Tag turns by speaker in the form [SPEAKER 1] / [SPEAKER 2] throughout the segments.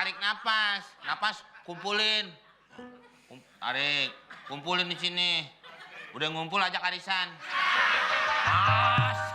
[SPEAKER 1] tarik napas. Napas kumpulin. Tarik, kumpulin di sini. Udah ngumpul ajak arisan. Pas.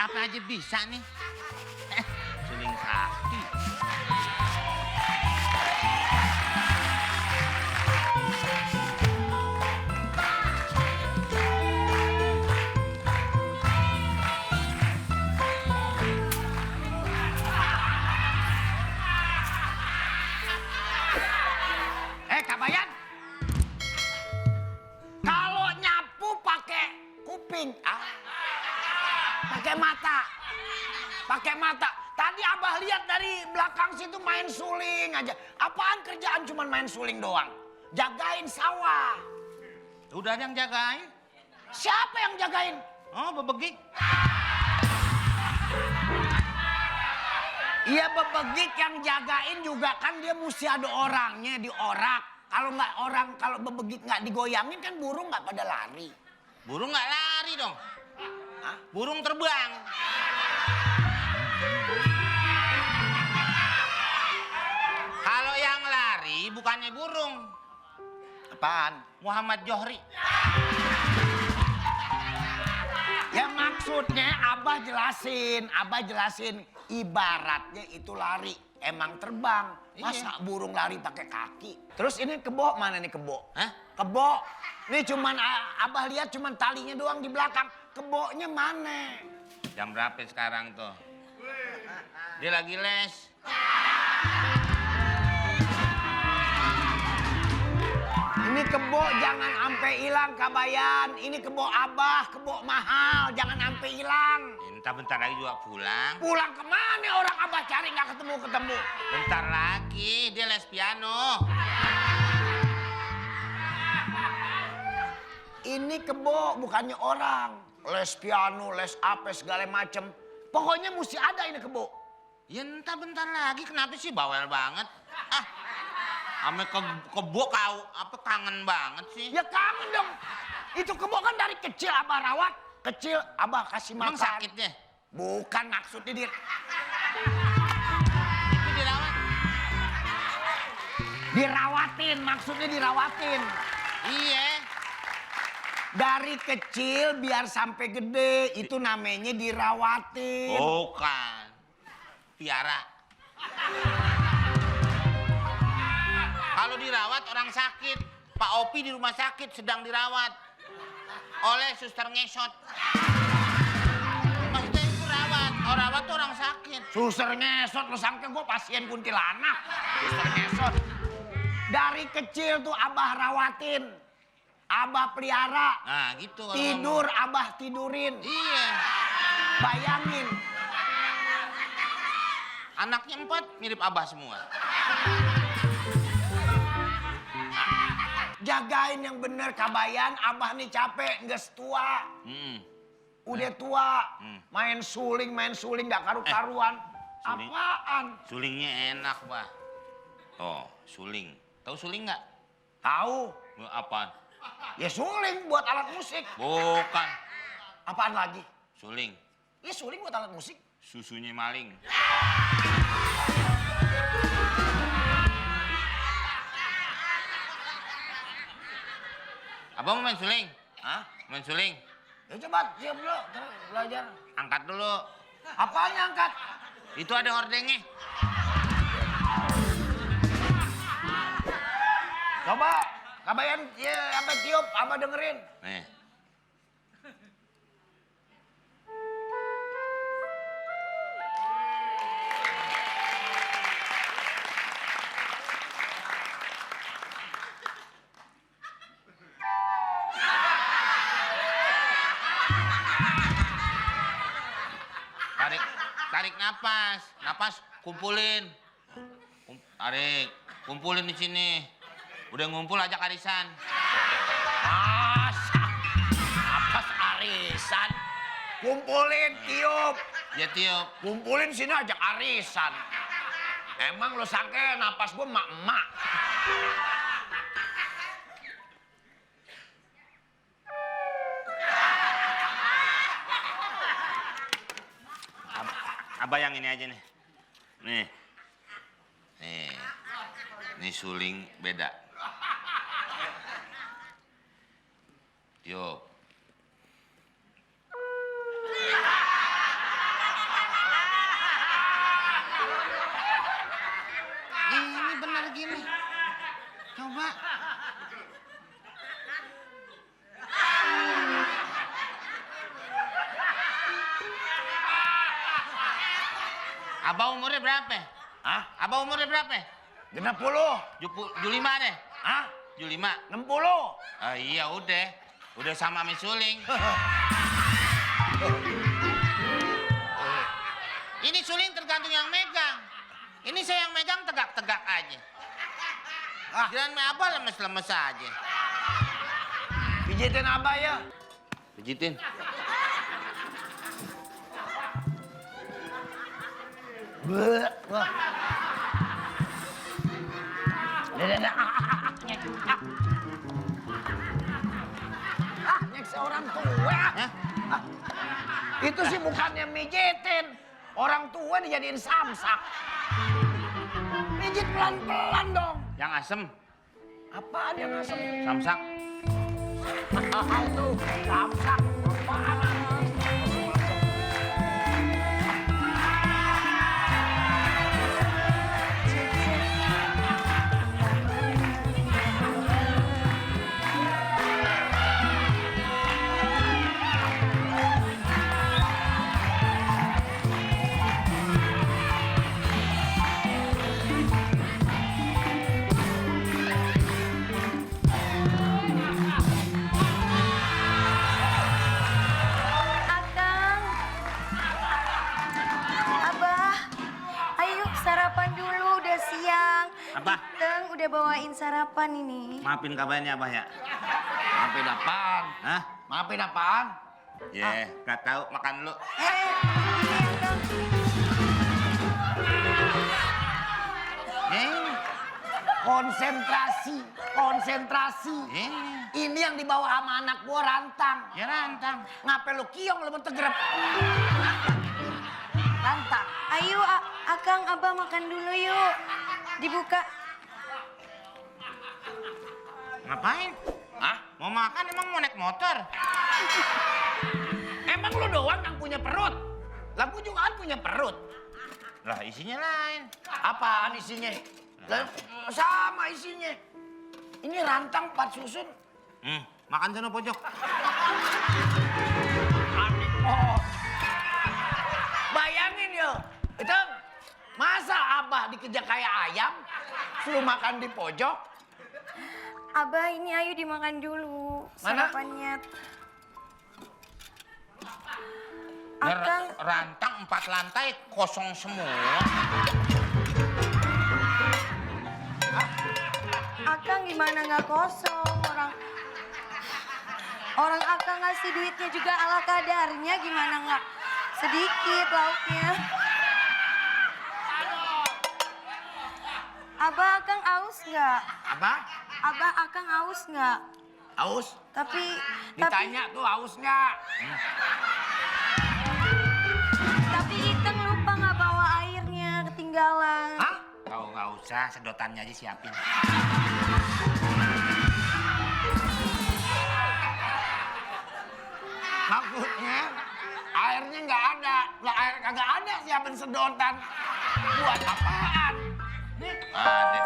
[SPEAKER 1] Apa aja bisa nih. Suling sakti.
[SPEAKER 2] Kabayan. Kalau nyapu pakai kuping, pakai mata. Pakai mata. Tadi Abah lihat dari belakang situ main suling aja. Apaan kerjaan cuman main suling doang? Jagain sawah.
[SPEAKER 1] Udah ada yang jagain?
[SPEAKER 2] Siapa yang jagain?
[SPEAKER 1] Oh, bebegik.
[SPEAKER 2] Iya, bebegik yang jagain juga kan dia mesti ada orangnya diorak. Kalau nggak orang, kalau bebegik nggak digoyangin kan burung nggak pada lari.
[SPEAKER 1] Burung nggak lari dong. Hah? Burung terbang. Kalau yang lari bukannya burung.
[SPEAKER 2] Apaan?
[SPEAKER 1] Muhammad Johri.
[SPEAKER 2] Ya maksudnya Abah jelasin ibaratnya itu lari, emang terbang. Masa burung lari pakai kaki? Terus ini kebo mana nih kebo?
[SPEAKER 1] Hah?
[SPEAKER 2] Kebo. Ini cuman Abah lihat cuman talinya doang di belakang. Kebonya mana?
[SPEAKER 1] Jam berapa sekarang tuh? Dia lagi les.
[SPEAKER 2] Ini kebo jangan sampai hilang Kabayan. Ini kebo Abah, kebo mahal, jangan sampai hilang.
[SPEAKER 1] Bentar lagi juga pulang.
[SPEAKER 2] Pulang kemana orang Abah cari nggak ketemu.
[SPEAKER 1] Bentar lagi dia les piano.
[SPEAKER 2] Ini kebo bukannya orang. Les piano, les apa segala macem. Pokoknya mesti ada ini kebo.
[SPEAKER 1] Ya bentar lagi, kenapa sih bawel banget? Ame kebo kau, apa kangen banget sih?
[SPEAKER 2] Ya kangen dong. Itu kebo kan dari kecil Abah rawat. Kecil Abah kasih makan.
[SPEAKER 1] Emang sakitnya?
[SPEAKER 2] Bukan maksudnya dia.
[SPEAKER 1] Itu dirawat?
[SPEAKER 2] Dirawatin, maksudnya dirawatin.
[SPEAKER 1] Iya.
[SPEAKER 2] Dari kecil biar sampai gede, itu namanya dirawatin.
[SPEAKER 1] Bukan. Piara. Kalau dirawat orang sakit. Pak Opi di rumah sakit sedang dirawat oleh suster ngesot. Maksudnya itu rawat. Rawat tuh orang sakit.
[SPEAKER 2] Suster ngesot, lu sangka gue pasien kuntilanak. Suster ngesot. Dari kecil tuh Abah rawatin. Abah pelihara.
[SPEAKER 1] Nah gitu.
[SPEAKER 2] Tidur Abah tidurin.
[SPEAKER 1] Iya.
[SPEAKER 2] Bayangin.
[SPEAKER 1] Anaknya 4 mirip Abah semua.
[SPEAKER 2] Jagain yang bener Kabayan, Abah nih capek, nggak tua. Udah tua, main suling gak karu-karuan.
[SPEAKER 1] Suling.
[SPEAKER 2] Apaan?
[SPEAKER 1] Sulingnya enak, Bah. Oh, suling. Tahu suling nggak?
[SPEAKER 2] Tahu.
[SPEAKER 1] Apaan?
[SPEAKER 2] Ya suling buat alat musik.
[SPEAKER 1] Bukan.
[SPEAKER 2] Apaan lagi?
[SPEAKER 1] Suling.
[SPEAKER 2] Ya suling buat alat musik.
[SPEAKER 1] Susunya maling. Abang mau main suling?
[SPEAKER 2] Hah?
[SPEAKER 1] Main suling?
[SPEAKER 2] Ya coba siap dulu, belajar.
[SPEAKER 1] Angkat dulu.
[SPEAKER 2] Apaan yang angkat?
[SPEAKER 1] Itu ada hordengnya.
[SPEAKER 2] Coba. kabayan ya, abah tiup, abah dengerin.
[SPEAKER 1] Nih. Tarik napas, kumpulin. Tarik, kumpulin di sini. Udah ngumpul ajak arisan.
[SPEAKER 2] Napas arisan. Kumpulin, tiup.
[SPEAKER 1] Ya tiup.
[SPEAKER 2] Kumpulin sini ajak arisan. Emang lo sangka napas gue emak-emak.
[SPEAKER 1] Abah yang ini aja nih. Nih. Nih. Ini suling beda. Tiup. Ini benar gini. Coba. Abah umurnya berapa?
[SPEAKER 2] Hah?
[SPEAKER 1] Abah umurnya berapa?
[SPEAKER 2] 60.
[SPEAKER 1] 75 deh.
[SPEAKER 2] Hah?
[SPEAKER 1] 75.
[SPEAKER 2] 60.
[SPEAKER 1] Ah iya udah. Udah sama sama suling. Ini suling tergantung yang megang. Ini saya yang megang tegak-tegak aja. Kirain abah lemes-lemes aja.
[SPEAKER 2] Pijitin abah ya.
[SPEAKER 1] Pijitin.
[SPEAKER 2] Wah. Nyek seorang tua.
[SPEAKER 1] Hah?
[SPEAKER 2] Itu sih bukannya mijitin. Orang tua dijadiin samsak. Mijit pelan-pelan dong.
[SPEAKER 1] Yang asem,
[SPEAKER 2] Apaan yang asem?
[SPEAKER 1] samsak.
[SPEAKER 2] Tuh, samsak. Apaan?
[SPEAKER 1] Apa?
[SPEAKER 3] Teng udah bawain sarapan ini.
[SPEAKER 1] Maafin kabarnya abah ya.
[SPEAKER 2] Maafin apaan?
[SPEAKER 1] Hah?
[SPEAKER 2] Maafin apaan?
[SPEAKER 1] Ya, nggak tahu makan lu.
[SPEAKER 3] Ini ya, Kang.
[SPEAKER 2] Konsentrasi, konsentrasi. Ini yang dibawa sama anak gua rantang.
[SPEAKER 1] Ya rantang.
[SPEAKER 2] Ngapain lu kiong lu tegrep? Rantang.
[SPEAKER 3] Ayo, Akang, Abah makan dulu yuk. Dibuka.
[SPEAKER 1] Ngapain?
[SPEAKER 2] Hah?
[SPEAKER 1] Mau makan emang mau naik motor?
[SPEAKER 2] Emang lu doang yang punya perut? Lah gua juga kan punya perut.
[SPEAKER 1] Lah isinya lain.
[SPEAKER 2] Apaan isinya? Lah, sama isinya. Ini rantang 4 susun.
[SPEAKER 1] Makan sana pojok.
[SPEAKER 2] Oh. Bayangin yo, itu masa abah dikejar kayak ayam, suruh makan di pojok?
[SPEAKER 3] Abah, ini ayo dimakan dulu
[SPEAKER 2] Mana?
[SPEAKER 3] sarapannya.
[SPEAKER 1] Biar
[SPEAKER 3] Akang,
[SPEAKER 1] rantang 4 lantai kosong semua.
[SPEAKER 3] Akang gimana nggak kosong? Orang Akang ngasih duitnya juga ala kadarnya, gimana nggak sedikit lauknya? Abah, Akang aus nggak?
[SPEAKER 2] Apa?
[SPEAKER 3] Abah, Akang aus nggak?
[SPEAKER 2] Aus?
[SPEAKER 3] Tapi
[SPEAKER 2] Ditanya tuh aus nggak?
[SPEAKER 3] tapi Iteng lupa nggak bawa airnya, ketinggalan.
[SPEAKER 2] Hah?
[SPEAKER 1] Kau nggak usah, sedotannya aja siapin.
[SPEAKER 2] Maksudnya airnya nggak ada. Lah air kagak ada, siapin sedotan. Buat apaan? Nih.
[SPEAKER 1] Ada.